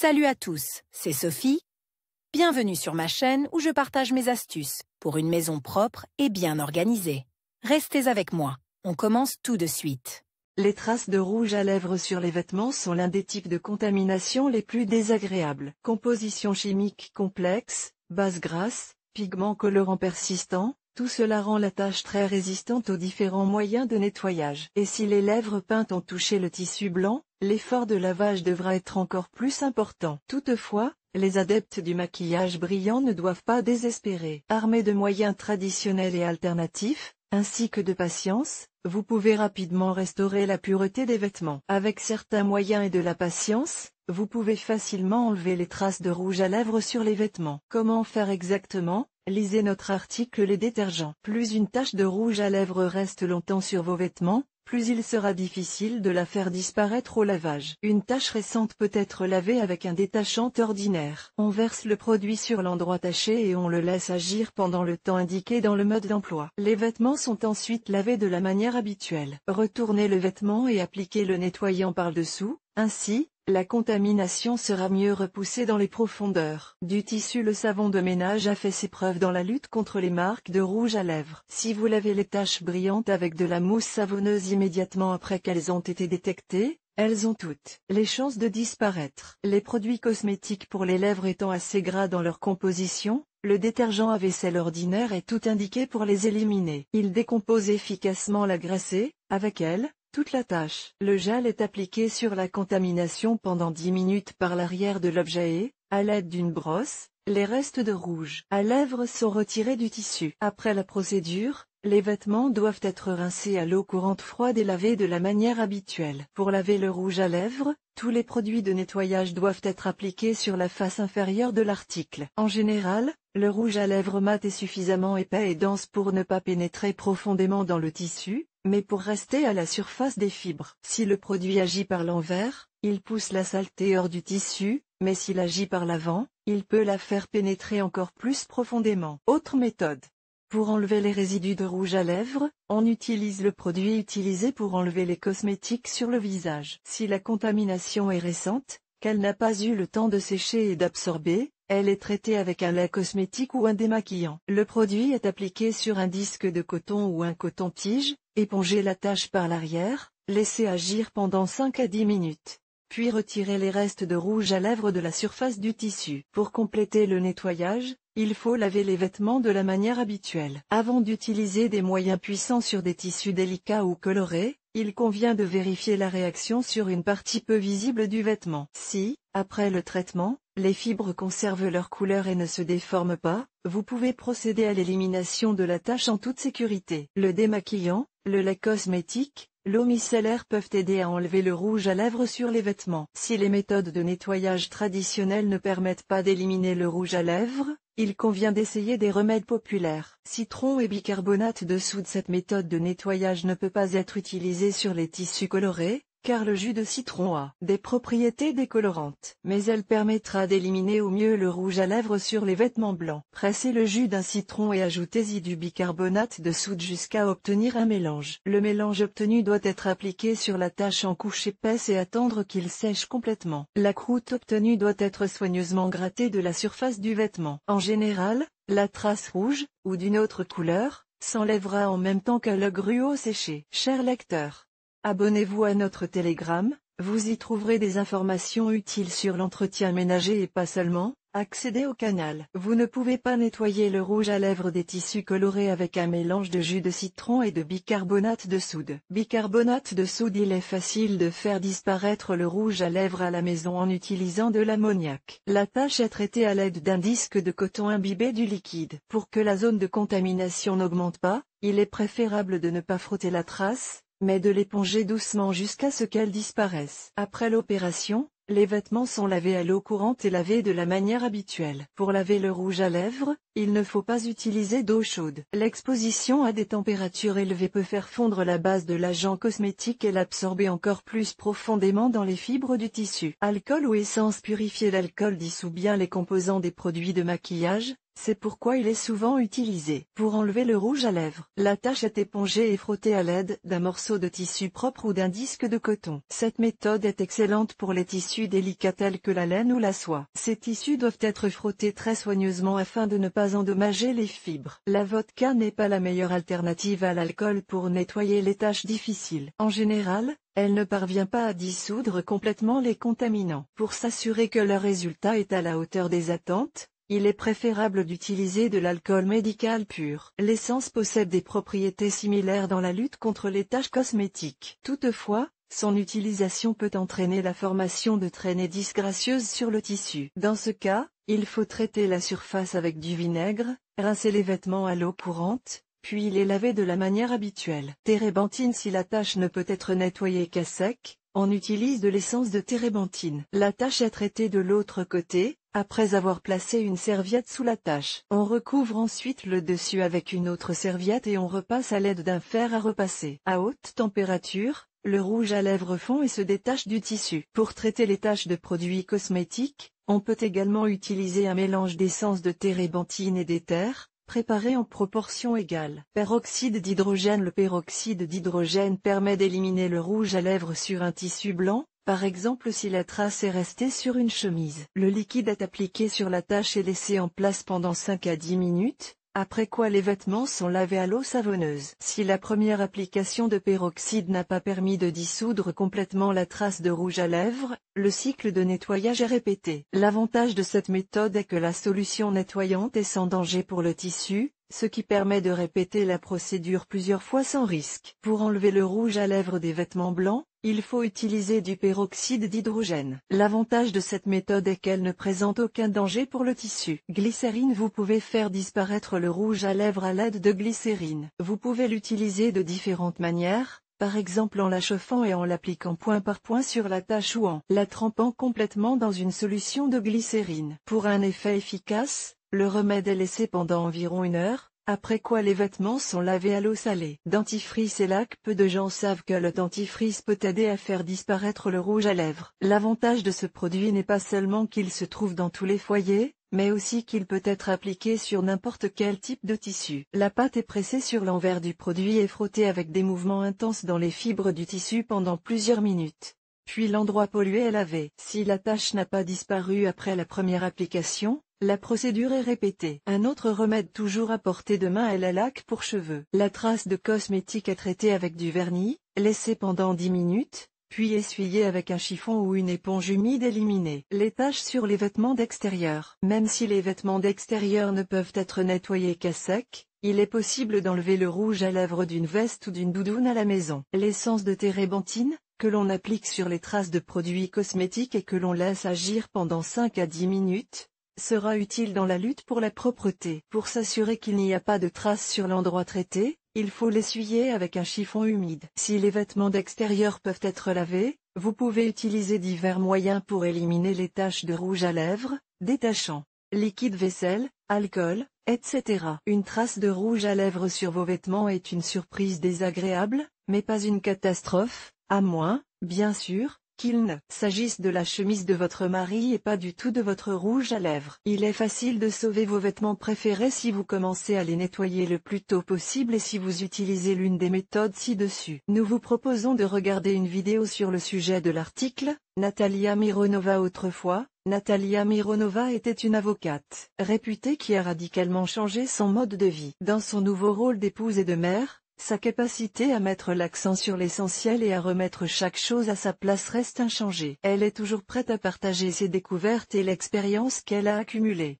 Salut à tous, c'est Sophie. Bienvenue sur ma chaîne où je partage mes astuces pour une maison propre et bien organisée. Restez avec moi, on commence tout de suite. Les traces de rouge à lèvres sur les vêtements sont l'un des types de contamination les plus désagréables. Composition chimique complexe, base grasse, pigments colorants persistants, tout cela rend la tâche très résistante aux différents moyens de nettoyage. Et si les lèvres peintes ont touché le tissu blanc, l'effort de lavage devra être encore plus important. Toutefois, les adeptes du maquillage brillant ne doivent pas désespérer. Armés de moyens traditionnels et alternatifs, ainsi que de patience, vous pouvez rapidement restaurer la pureté des vêtements. Avec certains moyens et de la patience, vous pouvez facilement enlever les traces de rouge à lèvres sur les vêtements. Comment faire exactement? Lisez notre article Les détergents. Plus une tache de rouge à lèvres reste longtemps sur vos vêtements, plus il sera difficile de la faire disparaître au lavage. Une tache récente peut être lavée avec un détachant ordinaire. On verse le produit sur l'endroit taché et on le laisse agir pendant le temps indiqué dans le mode d'emploi. Les vêtements sont ensuite lavés de la manière habituelle. Retournez le vêtement et appliquez le nettoyant par-dessous, ainsi, la contamination sera mieux repoussée dans les profondeurs. Du tissu. Le savon de ménage a fait ses preuves dans la lutte contre les marques de rouge à lèvres. Si vous lavez les taches brillantes avec de la mousse savonneuse immédiatement après qu'elles ont été détectées, elles ont toutes les chances de disparaître. Les produits cosmétiques pour les lèvres étant assez gras dans leur composition, le détergent à vaisselle ordinaire est tout indiqué pour les éliminer. Il décompose efficacement la graisse et, avec elle, toute la tâche. Le gel est appliqué sur la contamination pendant 10 minutes par l'arrière de l'objet et, à l'aide d'une brosse, les restes de rouge à lèvres sont retirés du tissu. Après la procédure, les vêtements doivent être rincés à l'eau courante froide et lavés de la manière habituelle. Pour laver le rouge à lèvres, tous les produits de nettoyage doivent être appliqués sur la face inférieure de l'article. En général, le rouge à lèvres mat est suffisamment épais et dense pour ne pas pénétrer profondément dans le tissu, mais pour rester à la surface des fibres. Si le produit agit par l'envers, il pousse la saleté hors du tissu, mais s'il agit par l'avant, il peut la faire pénétrer encore plus profondément. Autre méthode. Pour enlever les résidus de rouge à lèvres, on utilise le produit utilisé pour enlever les cosmétiques sur le visage. Si la contamination est récente, qu'elle n'a pas eu le temps de sécher et d'absorber, elle est traitée avec un lait cosmétique ou un démaquillant. Le produit est appliqué sur un disque de coton ou un coton-tige, épongez la tache par l'arrière, laissez agir pendant 5 à 10 minutes. Puis retirez les restes de rouge à lèvres de la surface du tissu. Pour compléter le nettoyage, il faut laver les vêtements de la manière habituelle. Avant d'utiliser des moyens puissants sur des tissus délicats ou colorés, il convient de vérifier la réaction sur une partie peu visible du vêtement. Si, après le traitement, les fibres conservent leur couleur et ne se déforment pas, vous pouvez procéder à l'élimination de la tache en toute sécurité. Le démaquillant, le lait cosmétique, l'eau micellaire peuvent aider à enlever le rouge à lèvres sur les vêtements. Si les méthodes de nettoyage traditionnelles ne permettent pas d'éliminer le rouge à lèvres, il convient d'essayer des remèdes populaires. Citron et bicarbonate de soude. Cette méthode de nettoyage ne peut pas être utilisée sur les tissus colorés, car le jus de citron a des propriétés décolorantes. Mais elle permettra d'éliminer au mieux le rouge à lèvres sur les vêtements blancs. Pressez le jus d'un citron et ajoutez-y du bicarbonate de soude jusqu'à obtenir un mélange. Le mélange obtenu doit être appliqué sur la tache en couche épaisse et attendre qu'il sèche complètement. La croûte obtenue doit être soigneusement grattée de la surface du vêtement. En général, la trace rouge, ou d'une autre couleur, s'enlèvera en même temps que le gruau séché. Chers lecteurs, abonnez-vous à notre Telegram, vous y trouverez des informations utiles sur l'entretien ménager et pas seulement. Accédez au canal. Vous ne pouvez pas nettoyer le rouge à lèvres des tissus colorés avec un mélange de jus de citron et de bicarbonate de soude. Bicarbonate de soude. Il est facile de faire disparaître le rouge à lèvres à la maison en utilisant de l'ammoniac. La tâche est traitée à l'aide d'un disque de coton imbibé du liquide. Pour que la zone de contamination n'augmente pas, il est préférable de ne pas frotter la trace, mais de l'éponger doucement jusqu'à ce qu'elle disparaisse. Après l'opération, les vêtements sont lavés à l'eau courante et lavés de la manière habituelle. Pour laver le rouge à lèvres, il ne faut pas utiliser d'eau chaude. L'exposition à des températures élevées peut faire fondre la base de l'agent cosmétique et l'absorber encore plus profondément dans les fibres du tissu. Alcool ou essence purifiée. L'alcool dissout bien les composants des produits de maquillage, C'est pourquoi il est souvent utilisé. Pour enlever le rouge à lèvres, la tâche est épongée et frottée à l'aide d'un morceau de tissu propre ou d'un disque de coton. Cette méthode est excellente pour les tissus délicats tels que la laine ou la soie. Ces tissus doivent être frottés très soigneusement afin de ne pas endommager les fibres. La vodka n'est pas la meilleure alternative à l'alcool pour nettoyer les tâches difficiles. En général, elle ne parvient pas à dissoudre complètement les contaminants. Pour s'assurer que le résultat est à la hauteur des attentes, il est préférable d'utiliser de l'alcool médical pur. L'essence possède des propriétés similaires dans la lutte contre les taches cosmétiques. Toutefois, son utilisation peut entraîner la formation de traînées disgracieuses sur le tissu. Dans ce cas, il faut traiter la surface avec du vinaigre, rincer les vêtements à l'eau courante, puis les laver de la manière habituelle. Térébenthine. Si la tache ne peut être nettoyée qu'à sec, on utilise de l'essence de térébenthine. La tache est traitée de l'autre côté, après avoir placé une serviette sous la tache. On recouvre ensuite le dessus avec une autre serviette et on repasse à l'aide d'un fer à repasser. À haute température, le rouge à lèvres fond et se détache du tissu. Pour traiter les taches de produits cosmétiques, on peut également utiliser un mélange d'essence de térébenthine et d'éther, préparé en proportion égale. Peroxyde d'hydrogène. Le peroxyde d'hydrogène permet d'éliminer le rouge à lèvres sur un tissu blanc, par exemple si la trace est restée sur une chemise. Le liquide est appliqué sur la tache et laissé en place pendant 5 à 10 minutes, après quoi les vêtements sont lavés à l'eau savonneuse. Si la première application de peroxyde n'a pas permis de dissoudre complètement la trace de rouge à lèvres, le cycle de nettoyage est répété. L'avantage de cette méthode est que la solution nettoyante est sans danger pour le tissu, ce qui permet de répéter la procédure plusieurs fois sans risque. Pour enlever le rouge à lèvres des vêtements blancs, il faut utiliser du peroxyde d'hydrogène. L'avantage de cette méthode est qu'elle ne présente aucun danger pour le tissu. Glycérine. Vous pouvez faire disparaître le rouge à lèvres à l'aide de glycérine. Vous pouvez l'utiliser de différentes manières, par exemple en la chauffant et en l'appliquant point par point sur la tache ou en la trempant complètement dans une solution de glycérine. Pour un effet efficace, le remède est laissé pendant environ 1 heure, après quoi les vêtements sont lavés à l'eau salée. Dentifrice et lac. Peu de gens savent que le dentifrice peut aider à faire disparaître le rouge à lèvres. L'avantage de ce produit n'est pas seulement qu'il se trouve dans tous les foyers, mais aussi qu'il peut être appliqué sur n'importe quel type de tissu. La pâte est pressée sur l'envers du produit et frottée avec des mouvements intenses dans les fibres du tissu pendant plusieurs minutes. Puis l'endroit pollué est lavé. Si la tache n'a pas disparu après la première application, la procédure est répétée. Un autre remède toujours à portée de main est la laque pour cheveux. La trace de cosmétique est traitée avec du vernis, laissée pendant 10 minutes, puis essuyée avec un chiffon ou une éponge humide éliminée. Les taches sur les vêtements d'extérieur. Même si les vêtements d'extérieur ne peuvent être nettoyés qu'à sec, il est possible d'enlever le rouge à lèvres d'une veste ou d'une doudoune à la maison. L'essence de térébenthine, que l'on applique sur les traces de produits cosmétiques et que l'on laisse agir pendant 5 à 10 minutes, sera utile dans la lutte pour la propreté. Pour s'assurer qu'il n'y a pas de traces sur l'endroit traité, il faut l'essuyer avec un chiffon humide. Si les vêtements d'extérieur peuvent être lavés, vous pouvez utiliser divers moyens pour éliminer les taches de rouge à lèvres, détachant, liquide vaisselle, alcool, etc. Une trace de rouge à lèvres sur vos vêtements est une surprise désagréable, mais pas une catastrophe, à moins, bien sûr, qu'il ne s'agisse de la chemise de votre mari et pas du tout de votre rouge à lèvres. Il est facile de sauver vos vêtements préférés si vous commencez à les nettoyer le plus tôt possible et si vous utilisez l'une des méthodes ci-dessus. Nous vous proposons de regarder une vidéo sur le sujet de l'article. Natalia Mironova. Autrefois, Natalia Mironova était une avocate réputée qui a radicalement changé son mode de vie. Dans son nouveau rôle d'épouse et de mère, sa capacité à mettre l'accent sur l'essentiel et à remettre chaque chose à sa place reste inchangée. Elle est toujours prête à partager ses découvertes et l'expérience qu'elle a accumulée.